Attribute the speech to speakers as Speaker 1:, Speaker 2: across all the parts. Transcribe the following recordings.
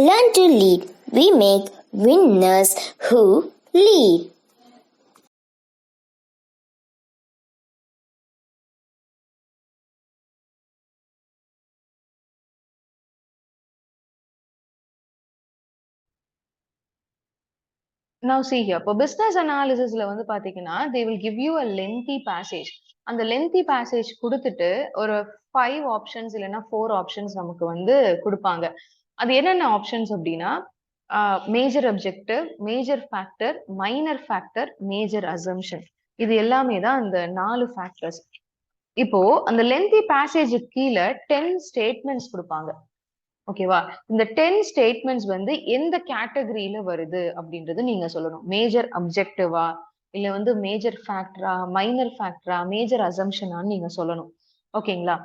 Speaker 1: Learn to lead. We make winners who lead.
Speaker 2: Now see here, இப்போ business analysisல வந்து பாத்தீங்கன்னா they will give you a lengthy passage. அந்த lengthy passage கொடுத்துட்டு ஒரு 5 options இல்லைன்னா 4 options நமக்கு வந்து கொடுப்பாங்க. அது என்னென்ன ஆப்ஷன்ஸ் அப்படின்னா major objective, major factor, minor factor, major assumption. இது எல்லாமே தான் அந்த 4 ஃபேக்டர்ஸ். இப்போ அந்த லென்த்தி பேசேஜ் கீழே 10 ஸ்டேட்மெண்ட்ஸ் கொடுப்பாங்க. ஓகேவா? இந்த 10 ஸ்டேட்மெண்ட்ஸ் வந்து எந்த கேட்டகரியில வருது அப்படின்றது நீங்க சொல்லணும். மேஜர் அப்ஜெக்டிவா, இல்ல வந்து மேஜர் ஃபேக்டரா, மைனர் ஃபேக்டரா, மேஜர் அசம்ஷனான்னு நீங்க சொல்லணும். ஓகேங்களா?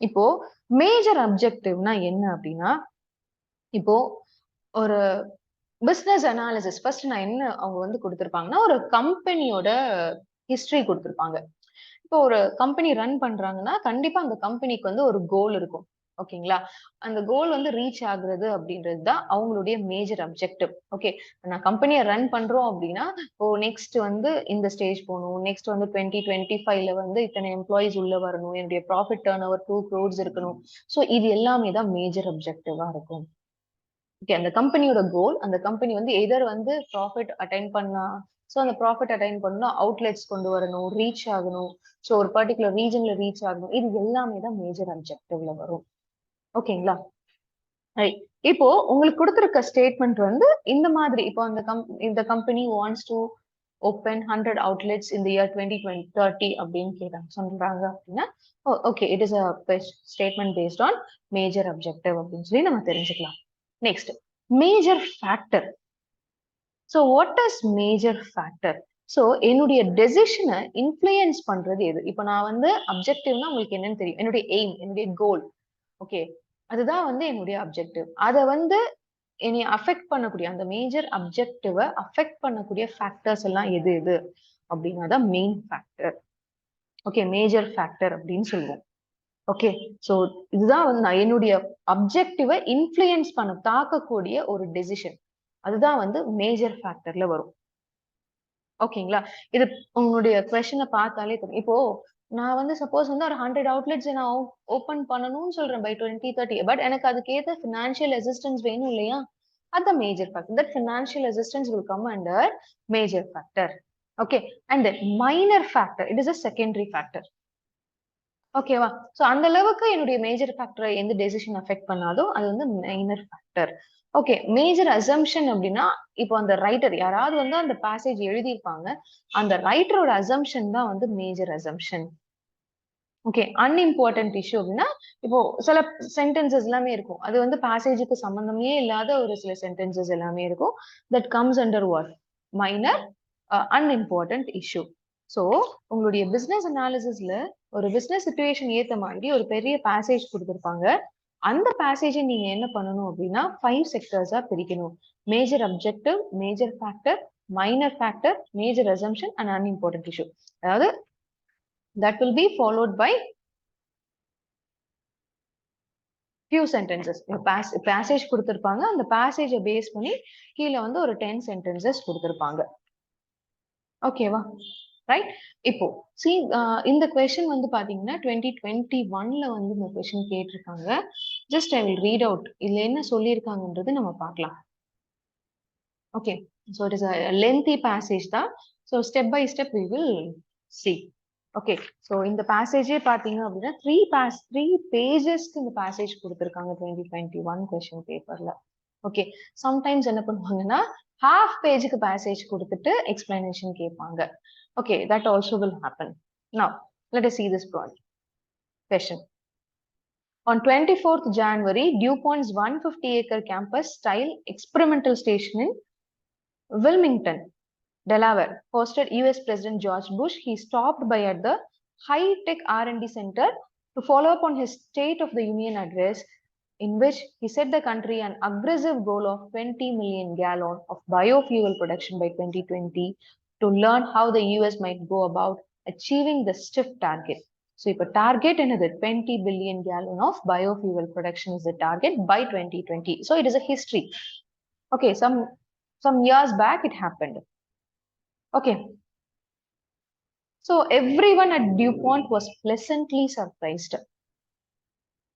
Speaker 2: இப்போ மேஜர் அப்ஜெக்டிவ்னா என்ன அப்படின்னா, இப்போ ஒரு பிசினஸ் அனாலிசிஸ் ஃபர்ஸ்ட் நான் என்ன அவங்க வந்து கொடுத்திருப்பாங்கன்னா, ஒரு கம்பெனியோட ஹிஸ்டரி கொடுத்திருப்பாங்க. இப்போ ஒரு கம்பெனி ரன் பண்றாங்கன்னா, கண்டிப்பா அந்த கம்பெனிக்கு வந்து ஒரு கோல் இருக்கும். ஓகேங்களா? அந்த கோல் வந்து ரீச் ஆகுறது அப்படின்றது தான் அவங்களுடைய மேஜர் அப்ஜெக்டிவ். ஓகே. நான் கம்பெனிய ரன் பண்றோம் அப்படின்னா, இப்போ நெக்ஸ்ட் வந்து இந்த ஸ்டேஜ் போணும். நெக்ஸ்ட் வந்து 2025ல வந்து இத்தனை எம்ப்ளாயீஸ் உள்ள வரணும். என்னுடைய ப்ராஃபிட் டர்ன் ஓவர் 2 crores இருக்கணும். ஸோ இது எல்லாமே தான் மேஜர் அப்ஜெக்டிவா இருக்கும். ஓகே. அந்த கம்பெனியோட கோல், அந்த கம்பெனி வந்து எதர் வந்து ப்ராஃபிட் அட்டைன் பண்ணா, ஸோ அந்த ப்ராஃபிட் அட்டைன் பண்ணா அவுட்லெட்ஸ் கொண்டு வரணும், ரீச் ஆகணும். ஸோ ஒரு பர்ட்டிகுலர் ரீஜன்ல ரீச் ஆகணும். இது எல்லாமே தான் மேஜர் அப்ஜெக்டிவ்ல வரும். ஓகேங்களா? ரைட். இப்போ உங்களுக்கு கொடுத்திருக்க ஸ்டேட்மெண்ட் வந்து இந்த மாதிரி, இப்போ இந்த company wants to open 100 outlets in the year 2030 அப்படின்னு சொல்றாங்க அப்படின்னா, okay, it is a statement based on major objective அப்படின்னு சொல்லி நம்ம தெரிஞ்சுக்கலாம். Next, major factor. So what is major factor? So என்னுடைய டெசிஷனை இன்ஃப்ளூயன்ஸ் பண்றது எது? இப்போ நான் வந்து அப்ஜெக்டிவ்னா உங்களுக்கு என்னன்னு தெரியும். என்னுடைய எய்ம், என்னுடைய கோல். ஓகே. அதுதான் வந்து என்னுடைய அப்ஜெக்டிவ். அதை வந்து என்னை அஃபெக்ட் பண்ணக்கூடிய அந்த மேஜர் அப்ஜெக்டிவை அஃபெக்ட் பண்ணக்கூடிய ஃபேக்டர்ஸ் எல்லாம் எது எது அப்படின்னா தான் main factor. Okay, major factor அப்படின்னு சொல்லுவோம். ஓகே. ஸோ இதுதான் வந்து நான் என்னுடைய அப்ஜெக்டிவை இன்ஃப்ளூயன்ஸ் பண்ண தாக்கக்கூடிய ஒரு டெசிஷன். அதுதான் வந்து மேஜர் ஃபேக்டர்ல வரும். ஓகேங்களா? இது உங்களுடைய கொஸ்டினை பார்த்தாலே தெரியும். இப்போ நான் வந்து சப்போஸ் வந்து ஒரு 100 அவுட்லெட்ஸ் நான் ஓபன் பண்ணணும்னு சொல்றேன் பை 2030. பட் எனக்கு அதுக்கு ஏத்த ஃபினான்ஷியல் அசிஸ்டன்ஸ் வேணும் இல்லையா? அது major factor. That financial assistance will come under major factor. Okay. And then minor factor, it is a secondary factor. ஓகேவா? சோ அந்த அளவுக்கு என்னுடைய மேஜர் ஃபேக்டரை எந்த டெசிஷன் அஃபெக்ட் பண்ணாதோ அது வந்து minor factor. Okay. Major assumption அப்படின்னா, இப்போ அந்த ரைட்டர் யாராவது வந்து அந்த பேசேஜ் எழுதியிருப்பாங்க. அந்த ரைட்டரோட அசம்ஷன் தான் வந்து major assumption. Okay. Unimportant issue அப்படின்னா, இப்போ சில சென்டென்சஸ் எல்லாமே இருக்கும். அது வந்து பேசேஜுக்கு சம்பந்தமே இல்லாத ஒரு சில சென்டென்சஸ் எல்லாமே இருக்கும். That comes under what? Minor unimportant issue. So உங்களுடைய பிசினஸ் அனாலிசிஸ்ல ஒரு பிசினஸ் சிச்சுவேஷன் ஏத்த மாதிரி ஒரு பெரிய பேசேஜ் கொடுத்திருப்பாங்க. அந்த பேசேஜை நீங்க என்ன பண்ணணும் அப்படின்னா 5 செக்டர்ஸா பிரிக்கணும். Major objective, major factor, minor factor, major assumption and unimportant issue. அதாவது that will be followed by few sentences. Passage கொடுத்திருப்பாங்க. அந்த பேசேஜை பேஸ் பண்ணி கீழே வந்து ஒரு 10 சென்டென்சஸ் கொடுத்திருப்பாங்க. ஓகேவா? ரைட். இப்போ சி இந்த கொஸ்டின் வந்து பாத்தீங்கன்னா 2021ல வந்து இந்த கொஸ்டின் கேட்டிருக்காங்க. Just I will read out. இதுல என்ன சொல்லியிருக்காங்கன்றது நம்ம பார்க்கலாம். Okay. So it is a lengthy passage தான். So step by step we will see. Okay. So இந்த பேசேஜே பாத்தீங்க அப்படின்னா 3 பேஜஸ்க்கு இந்த பேசேஜ் கொடுத்திருக்காங்க 2021 கொஸ்டின் பேப்பர்ல. ஓகே. சம்டைம்ஸ் என்ன பண்ணுவாங்கன்னா half பேஜுக்கு பேசேஜ் கொடுத்துட்டு எக்ஸ்பிளனேஷன் கேட்பாங்க. Okay, that also will happen. Now, let us see this question. On 24th January, DuPont's 150-acre campus-style experimental station in Wilmington, Delaware, hosted US President George Bush. He stopped by at the high-tech R&D center to follow up on his State of the Union address, in which he set the country an aggressive goal of 20 million gallons of biofuel production by 2020 to learn how the US might go about achieving the stiff target. So if a target another 20 billion gallon of biofuel production is the target by 2020. So it is a history. Okay, some years back it happened. Okay. So everyone at DuPont was pleasantly surprised.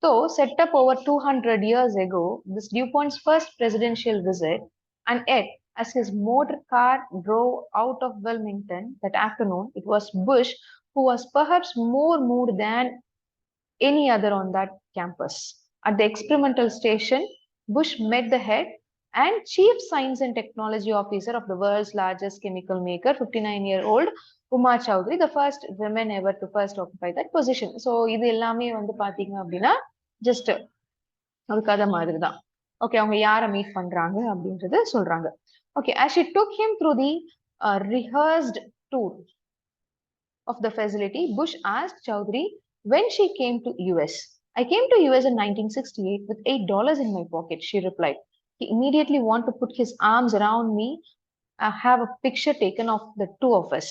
Speaker 2: Though set up over 200 years ago, this DuPont's first presidential visit, and yet, as his motor car drove out of Wilmington that afternoon, it was Bush who was perhaps more moved than any other on that campus. At the experimental station, Bush met the head and chief science and technology officer of the world's largest chemical maker, 59-year-old Uma Chowdhury, the first woman ever to first occupy that position. So இது எல்லாமே வந்து பாத்தீங்க அப்படின்னா just ஒரு கதை மாதிரி தான். Okay, அவங்க யாரை மீட் பண்றாங்க அப்படின்றது சொல்றாங்க. Okay, as she took him through the rehearsed tour of the facility, Bush asked Chowdhury when she came to US. I came to US in 1968 with $8 in my pocket, she replied. He immediately wanted to put his arms around me, have a picture taken of the two of us.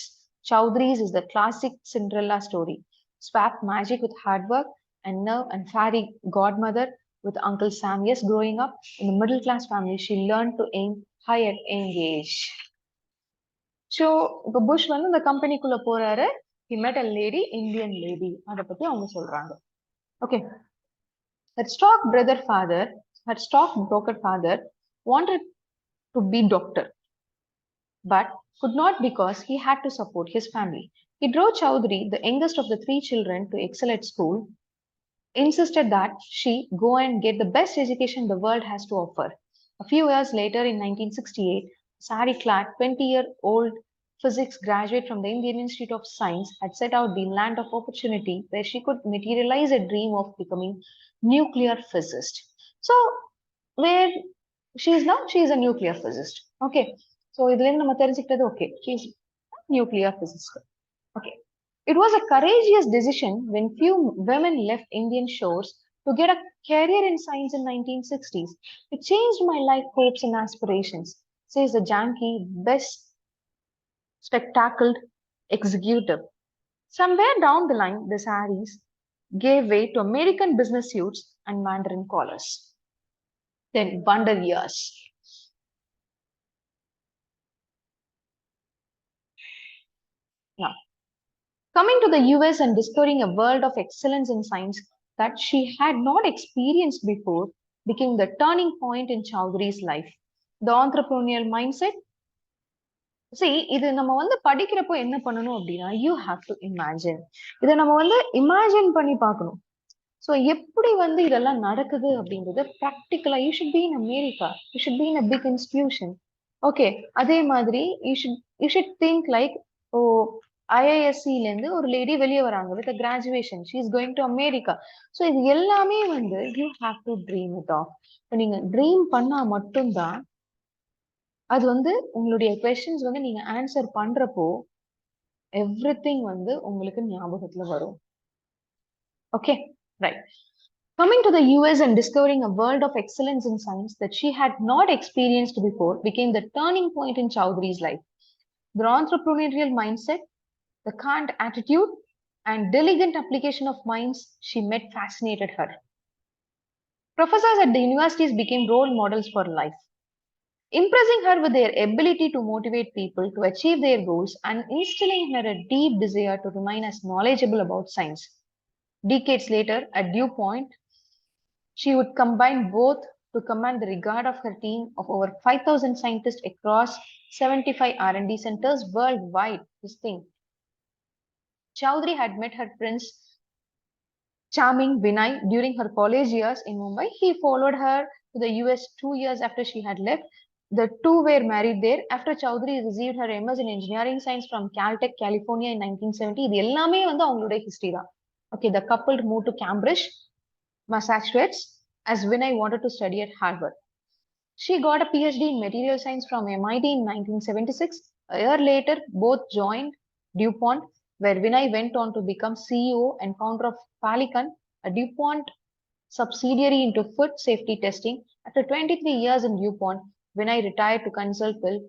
Speaker 2: Chowdhury's is the classic Cinderella story. Swap magic with hard work and nerve and fairy godmother with Uncle Sam. Yes, growing up in a middle class family, she learned to aim high at young age. So, இப்போ push வந்து இந்த கம்பெனிக்குள்ள போறாரு. He met a lady, Indian lady. அதை பத்தி அவங்க சொல்றாங்க. Okay. Her stockbroker father wanted to be doctor, but could not because he had to support his family. He drove Chowdhury, the youngest of the three children, to excel at school, insisted that she go and get the best education the world has to offer. A few years later, in 1968, sari-clad 20-year-old physics graduate from the Indian Institute of Science had set out the land of opportunity where she could materialize a dream of becoming nuclear physicist. So, where she is now, she is a nuclear physicist. Okay. So, இதுல நம்ம தெரிஞ்சுக்கிட்டது okay. She is a nuclear physicist. Okay. It was a courageous decision when few women left Indian shores to get a career in science in 1960s. It changed my life hopes and aspirations, says the Janki best spectacled executive. Somewhere down the line, the saris gave way to American business suits and Mandarin collars. Then wonder years. Now, coming to the US and discovering a world of excellence in science that she had not experienced before became the turning point in Chowdhury's life. The entrepreneurial mindset. See, இது நம்ம வந்து படிக்கிறப்போ என்ன பண்ணணும் அப்படின்னா, you have to imagine. இதை நம்ம வந்து imagine பண்ணி பார்க்கணும். ஸோ எப்படி வந்து இதெல்லாம் நடக்குது அப்படின்றது ப்ராக்டிக்கலா you should be in America, you should be in a big institution. Okay, அதே மாதிரி you should think like, oh ஐஐஎஸ்சில இருந்து ஒரு லேடி வெளியே வராங்க with graduation, she is going to America. So இது எல்லாமே வந்து you have to dream it off. இப்போ நீங்க ட்ரீம் பண்ணா மட்டும்தான் அது வந்து உங்களுடைய கொஸ்டின்ஸ் வந்து நீங்க ஆன்சர் பண்றப்போ எவ்ரிதிங் வந்து உங்களுக்கு ஞாபகத்துல வரும். Okay, right. Coming to the US and discovering a world of excellence in science that she had not experienced before became the turning point in Chowdhury's life. The entrepreneurial mindset, the Kant attitude, and diligent application of minds she met fascinated her. Professors at the universities became role models for life, impressing her with their ability to motivate people to achieve their goals and instilling in her a deep desire to remain as knowledgeable about science. Decades later, at DuPont, she would combine both to command the regard of her team of over 5,000 scientists across 75 R&D centers worldwide. This thing. Chowdhury had met her prince charming Vinay during her college years in Mumbai. He followed her to the US 2 years after she had left. The two were married there. After Chowdhury received her MS in Engineering Science from Caltech, California in 1970. இது எல்லாமே வந்து அவங்களுடைய history தான். Okay, the couple moved to Cambridge, Massachusetts, as Vinay wanted to study at Harvard. She got a PhD in material science from MIT in 1976. A year later, both joined DuPont, where Vinay went on to become CEO and founder of Pelican, a DuPont subsidiary into food safety testing. After 23 years in DuPont, Vinay retired to consult with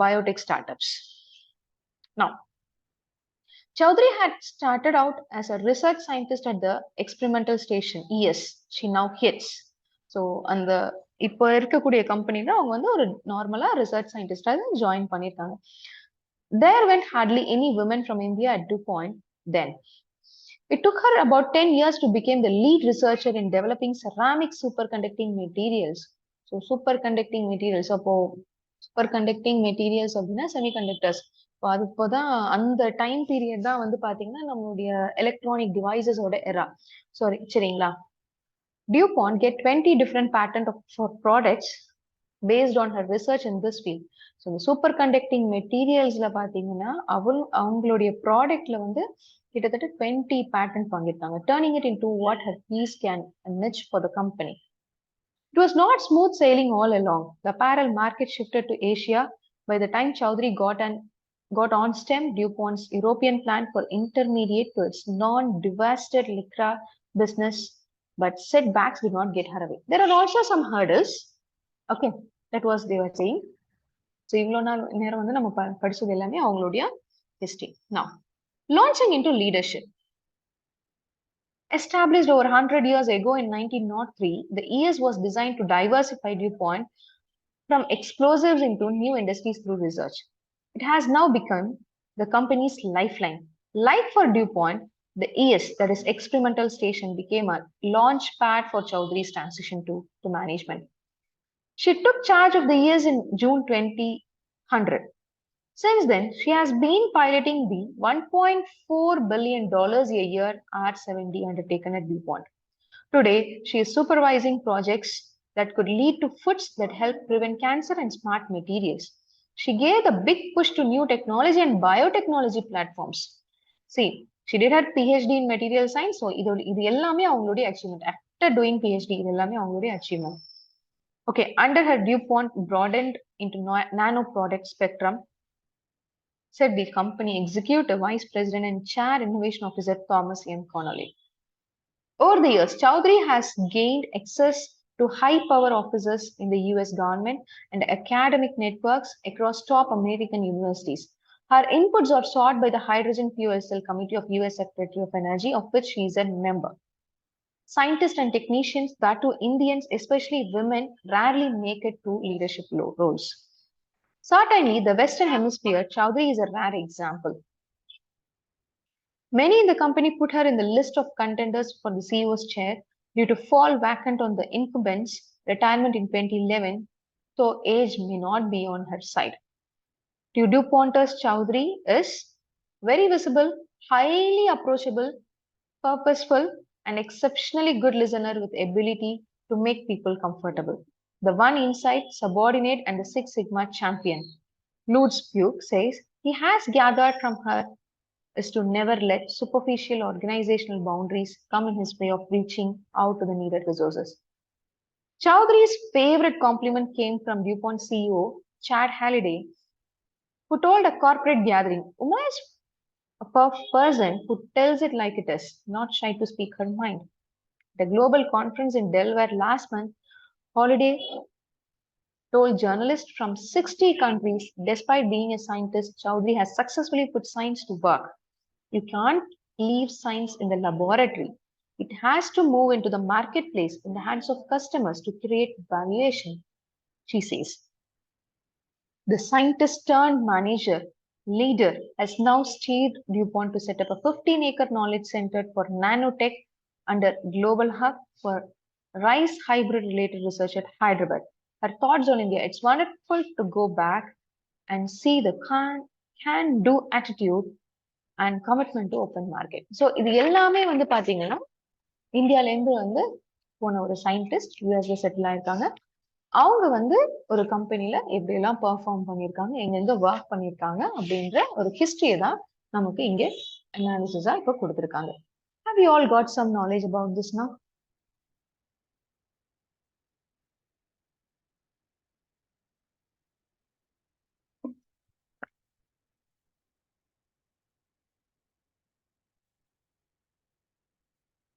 Speaker 2: biotech startups. Now, Chaudhary had started out as a research scientist at the experimental station ES. She now hits. So அந்த இப்போ இருக்கக்கூடிய கம்பெனில அவங்க வந்து ஒரு நார்மலா research சயின்டிஸ்டா join பண்ணிருக்காங்க. There went hardly any women from India at DuPont then. It took her about 10 years to become the lead researcher in developing ceramic superconducting materials. So superconducting materials, அப்போ superconducting materials அப்படின்னா semiconductors. இப்போ அது இப்போதான் அந்த time period தான் வந்து பாத்தீங்கன்னா நம்மளுடைய எலக்ட்ரானிக் டிவைசஸோட எரா. சரிங்களா? DuPont get 20 different patents for products based on her research in this field. So the superconducting materialsல பாத்தீங்கன்னா அவங்களுடைய ப்ராடக்ட்ல வந்து கிட்டத்தட்ட 20 பேட்டன்ட் வாங்கியிருக்காங்க, turning it into what her piece can niche for the company. It was not smooth sailing all along. The apparel market shifted to Asia. By the time Chaudhary got on stem, DuPont's European plant for intermediate to its non-divested Lycra business, but setbacks did not get her away. There are also some hurdles. Okay, that was they were saying. So இவ்வளோ நேரம் வந்து நம்ம படிச்சது எல்லாமே அவங்களுடைய history. Now, launching into leadership. Established over 100 years ago in 1903, the ES was designed to diversify DuPont from explosives into new industries through research. It has now become the company's lifeline. Like for DuPont, the ES, that is experimental station, became a launch pad for Chaudhary's transition to management. She took charge of the ES in June 2000. Since then, she has been piloting the $1.4 billion a year R70 undertaken at DuPont. Today, she is supervising projects that could lead to foods that help prevent cancer and smart materials. She gave the big push to new technology and biotechnology platforms. See, she did her PhD in material science, so இது எல்லாமே அவங்களுடைய achievement. After doing PhD, இது எல்லாமே அவங்களுடைய achievement. Okay, under her DuPont broadened into nano product spectrum, said the company executive vice president and chair innovation officer Thomas M. Connolly. Over the years, Chaudhary has gained access to high power offices in the US government and academic networks across top American universities. Her inputs are sought by the Hydrogen Fuel Cell Committee of US Secretary of Energy, of which she is a member. Scientists and technicians, that too Indians, especially women, rarely make it to leadership roles. Certainly, the Western Hemisphere, Chaudhary is a rare example. Many in the company put her in the list of contenders for the CEO's chair due to fall vacant on the incumbent's retirement in 2011, so age may not be on her side. To DuPonters, Chaudhary is very visible, highly approachable, purposeful, and exceptionally good listener with ability to make people comfortable. The one inside, subordinate, and the Six Sigma champion. Lutz Puke says he has gathered from her is to never let superficial organizational boundaries come in his way of reaching out to the needed resources. Chaudhary's favorite compliment came from DuPont CEO Chad Halliday, who told a corporate gathering, Uma is a person who tells it like it is, not shy to speak her mind. At a global conference in Delaware last month, Halliday told journalists from 60 countries, despite being a scientist, Chaudhary has successfully put science to work. You can't leave science in the laboratory. It has to move into the marketplace in the hands of customers to create valuation, she says. The scientist turned manager, leader, has now steered DuPont to set up a 15-acre knowledge center for nanotech under Global Hub for rice hybrid related research at Hyderabad. Her thoughts on India. It's wonderful to go back and see the can-do attitude and commitment to open market. So இது எல்லாமே வந்து பாத்தீங்கன்னா இந்தியால இருந்து வந்து போன ஒரு scientist யூஎஸ்ல செட்டில் ஆயிருக்காங்க. அவங்க வந்து ஒரு கம்பெனில எப்படி எல்லாம் பெர்ஃபார்ம் பண்ணியிருக்காங்க, எங்கெங்க ஒர்க் பண்ணியிருக்காங்க அப்படின்ற ஒரு ஹிஸ்டரியை தான் நமக்கு இங்க அனாலிசிஸா இப்போ கொடுத்துருக்காங்க. Have you all got some knowledge about this now?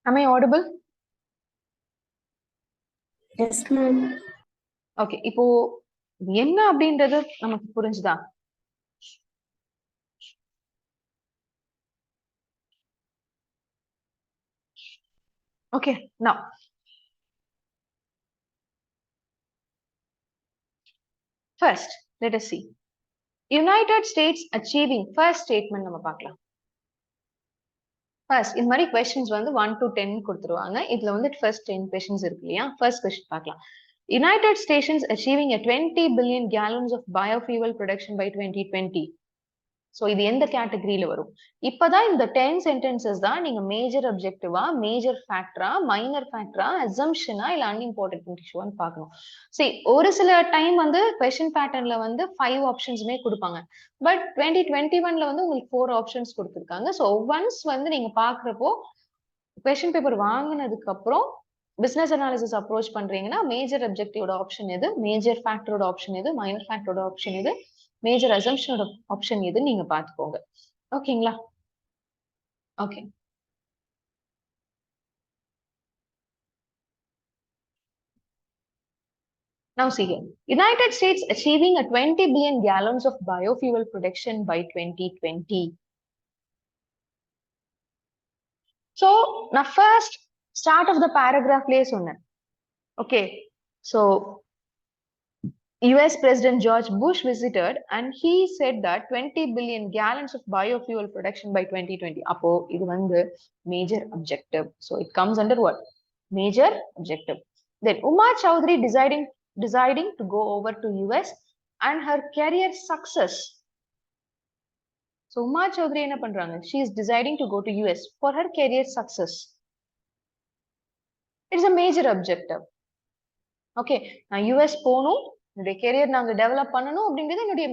Speaker 2: Am I audible?
Speaker 1: Yes, ma'am.
Speaker 2: Okay, இப்போ என்ன அப்படின்றது நமக்கு புரிஞ்சுதா? Okay, now first let us see United States achieving first statement நம்ம பார்க்கலாம். First இந்த மாதிரி questions வந்து 1 to 10 கொடுத்துருவாங்க. இதுல வந்து first 10 questions இருக்கு இல்லையா? First question பார்க்கலாம். United States achieving a 20 billion gallons of biofuel production by 2020. So இது எந்த கேட்டகரியில வரும்? இப்பதான் இந்த 10 சென்டென்சஸ் தான் நீங்க மேஜர் அப்ஜெக்டிவா, மேஜர் ஃபேக்டரா, மைனர் ஃபேக்டரா, அசம்ப்ஷனா இல்ல அன்இம்பார்ட்டன்ட் இஷ்யூன்னு பார்க்கணும். சரி, ஒரு சில டைம் வந்து கொஸ்டின் பேட்டர்ன்ல வந்து 5 ஆப்ஷன்ஸுமே கொடுப்பாங்க. பட் 2021ல வந்து உங்களுக்கு 4 ஆப்ஷன்ஸ் கொடுத்துருக்காங்க. சோ ஒன்ஸ் வந்து நீங்க பாக்குறப்போ கொஸ்டின் பேப்பர் வாங்கினதுக்கு அப்புறம் பிசினஸ் அனாலிசிஸ் அப்ரோச் பண்றீங்கன்னா மேஜர் அப்ஜெக்டிவோட ஆப்ஷன் எது, மேஜர் ஃபேக்டரோட ஆப்ஷன் எது, மைனர் ஃபேக்டரோட ஆப்ஷன் எது, மேஜர் அசம்ப்ஷனோட ஆப்ஷன் எது நீங்க பாத்துக்கோங்க. ஓகேங்களா? Okay. Now see here. United States achieving a 20 billion gallons of biofuel production by 2020. So, நான் first start of the paragraph லயே சொன்னேன். Okay. So, US President George Bush visited and he said that 20 billion gallons of biofuel production by 2020. அப்போ இது வந்து major objective. So it comes under what? Major objective. Then Uma Chowdhury deciding to go over to US and her career success. So Uma Chowdhury என்ன பண்றாங்க? She is deciding to go to US for her career success. It's a major objective. Okay, நான் US போகணும், என்னுடைய career நாங்க develop பண்ணணும் அப்படிங்கிறது என்னுடைய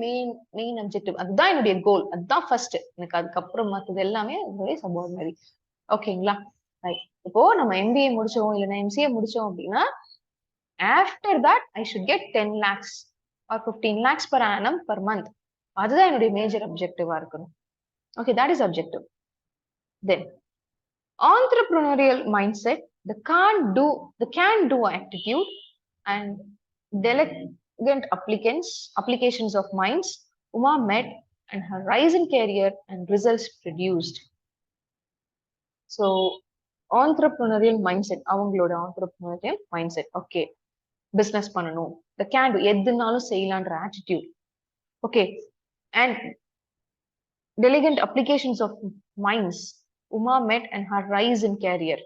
Speaker 2: main objective. அதுதான் என்னுடைய கோல். அதுதான் ஃபர்ஸ்ட். எனக்கு அதுக்கப்புறம் மற்றது எல்லாமே என்னுடைய சபார்டினரி. ஓகேங்களா? ரைட். இப்போ நம்ம MBA முடிச்சோம் இல்லைன்னா MCA முடிச்சோம் அப்படின்னா after that I should get 10 lakhs or 15 lakhs per annum per month. அதுதான் என்னுடைய மேஜர் அப்ஜெக்டிவா இருக்கணும். Okay, that is objective. Then entrepreneurial mindset, the can do attitude and delegate applications of minds, Uma met and her rise in career and results produced. So entrepreneurial mindset, அவங்களோட entrepreneurial mindset. Okay, business பண்ணணும், the can do எதுனாலும் செய்யலான்ற attitude. Okay, and delegate applications of minds, Uma met and her rise in career.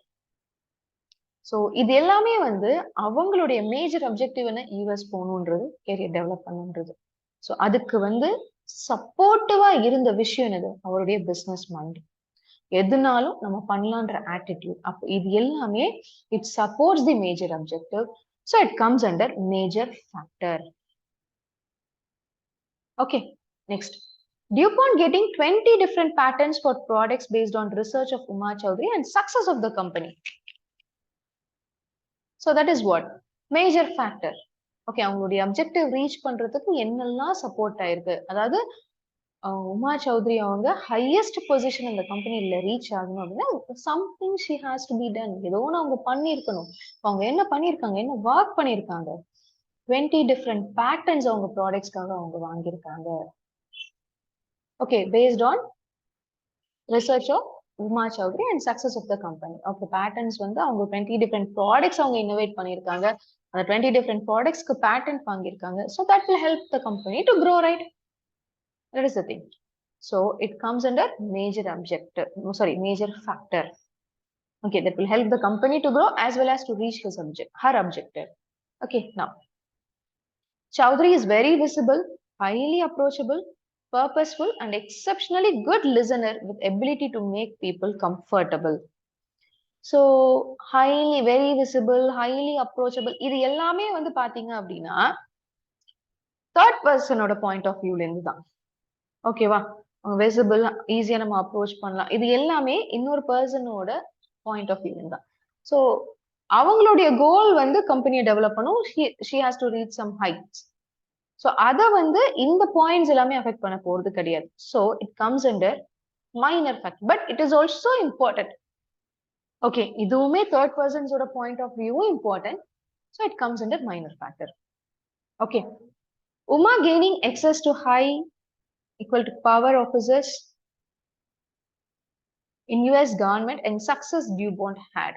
Speaker 2: So இது எல்லாமே வந்து அவங்களுடைய major objective என்ன, US போகணுன்றது, carrier develop பண்ணணுன்றது. So அதுக்கு வந்து சப்போர்ட்டிவா இருந்த விஷயம் என்னது, அவருடைய பிசினஸ் மைண்ட். எதுனாலும் நம்ம பண்ணலான்ற ஆட்டிடியூட். அப்போ இது எல்லாமே it supports the major objective. So it comes under major factor. Okay, next. DuPont getting 20 different patents for products based on research of Uma Chowdhury and success of the company. So that is what? Major factor. Okay, அவங்களுடைய objective reach பண்றதுக்கு என்னெல்லாம் support ஆயிருக்கு. அதாவது உமா சௌத்ரி அவங்க highest position இந்த கம்பெனில reach ஆகணும் அப்படின்னா something she has to be done. ஏதோ அவங்க பண்ணிருக்கணும். அவங்க என்ன பண்ணிருக்காங்க, என்ன ஒர்க் பண்ணிருக்காங்க. 20 டிஃப்ரெண்ட் பேட்டர்ன்ஸ் அவங்க ப்ராடக்ட்ஸ்க்காக அவங்க வாங்கியிருக்காங்க. Okay, based on research of Uma Chowdhury and success of the company. Okay, patterns வந்து அவங்க 20 டிஃப்ரெண்ட் ப்ராடக்ட்ஸ் அவங்க இன்னோவேட் பண்ணியிருக்காங்க. அந்த 20 டிஃப்ரெண்ட் ப்ராடக்ட்ஸ்க்கு பேட்டன்ட் வாங்கியிருக்காங்க. So that will help the company to grow, right? That is the thing. So it comes under major objective, major factor. Okay, that will help the company to grow as well as to reach her objective. Okay, now Chowdhury is very visible, highly approachable, purposeful, and exceptionally good listener with ability to make people comfortable. So very visible, highly approachable. இது எல்லாமே வந்து பாத்தீங்க அப்படின்னா third பர்சனோட point of வியூல இருந்து தான். ஓகேவா? Visible, ஈஸியா நம்ம அப்ரோச் பண்ணலாம். இது எல்லாமே இன்னொரு பர்சனோட பாயிண்ட் ஆஃப் வியூ தான். ஸோ அவங்களுடைய கோல் வந்து கம்பெனியை டெவலப் பண்ணும். She has to reach some heights. So அதை வந்து இந்த பாயிண்ட்ஸ் எல்லாமே அஃபெக்ட் பண்ண போறது கிடையாது. So it comes under minor fact, but it is also important. Okay, இதுவுமே தேர்ட் பர்சன்ஸோட பாயிண்ட் ஆஃப் வியூவும் important. So it comes under minor factor. Okay, Uma gaining access to high equal to power officers in US government and success DuPont had.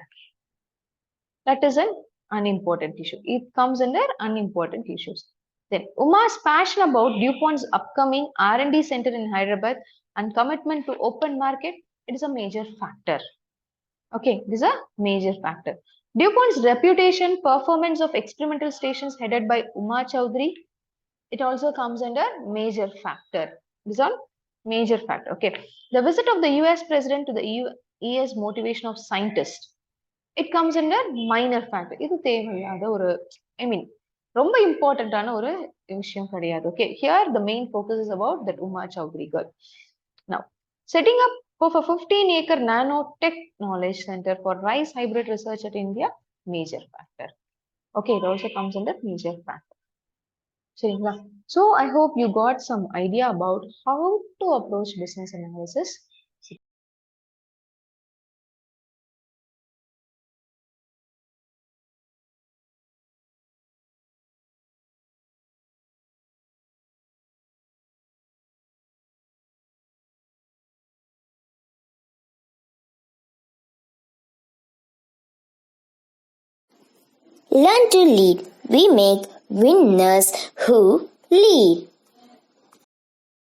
Speaker 2: That is an unimportant issue. It comes under unimportant issues. Then Uma's passion about DuPont's upcoming R&D center in Hyderabad and commitment to open market, it is a major factor. Okay, this is a major factor. DuPont's reputation, performance of experimental stations headed by Uma Chowdhury, it also comes under major factor. This is on major factor. Okay, the visit of the US president to the ES motivation of scientists, it comes under minor factor. இது தேவையில்லாத ஒரு ரொம்ப இம்பார்ட்டன்டான ஒரு விஷயம் கிடையாது. Okay, here the main focus is about that Uma Chowdhury girl. Now, setting up of a 15-acre nanotech knowledge center for rice hybrid research at India, major factor. Okay, it also comes under major factor. சரிங்களா? So I hope you got some idea about how to approach business analysis.
Speaker 1: Learn to lead. We make winners who lead.